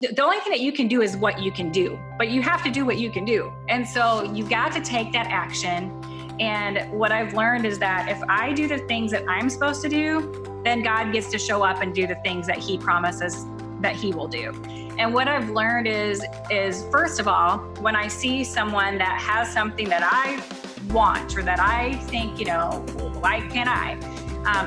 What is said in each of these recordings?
The only thing that you can do is what you can do, but you have to do what you can do. And so you got to take that action. And what I've learned is that if I do the things that I'm supposed to do, then God gets to show up and do the things that he promises that he will do. And what I've learned is first of all, when I see someone that has something that I want or that I think, why can't I?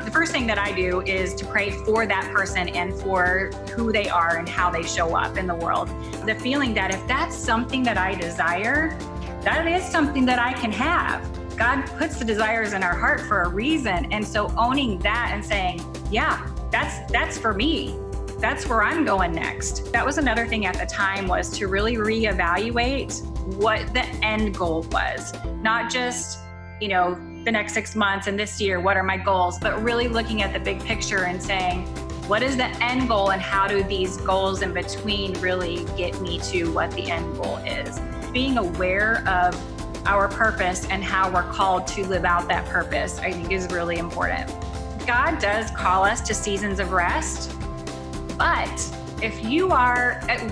The first thing that I do is to pray for that person and for who they are and how they show up in the world. The feeling that if that's something that I desire, that is something that I can have. God puts the desires in our heart for a reason. And so owning that and saying, yeah, that's for me. That's where I'm going next. That was another thing at the time, was to really reevaluate what the end goal was. Not just, the next 6 months and this year, what are my goals, but really looking at the big picture and saying, what is the end goal and how do these goals in between really get me to what the end goal is? Being aware of our purpose and how we're called to live out that purpose, I think, is really important. God does call us to seasons of rest, but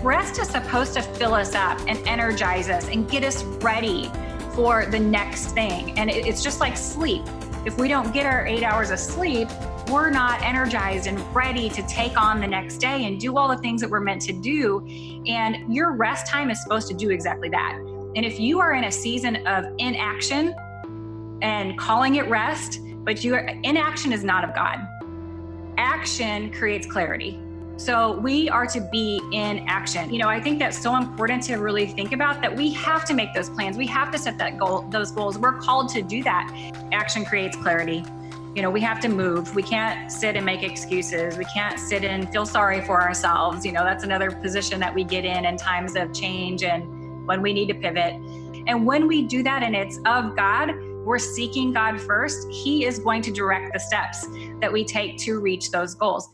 rest is supposed to fill us up and energize us and get us ready for the next thing. And it's just like sleep. If we don't get our 8 hours of sleep, we're not energized and ready to take on the next day and do all the things that we're meant to do. And your rest time is supposed to do exactly that. And if you are in a season of inaction and calling it rest, but inaction is not of God. Action creates clarity. So we are to be in action. I think that's so important to really think about, that we have to make those plans. We have to set those goals. We're called to do that. Action creates clarity. We have to move. We can't sit and make excuses. We can't sit and feel sorry for ourselves. That's another position that we get in times of change and when we need to pivot. And when we do that and it's of God, we're seeking God first, he is going to direct the steps that we take to reach those goals.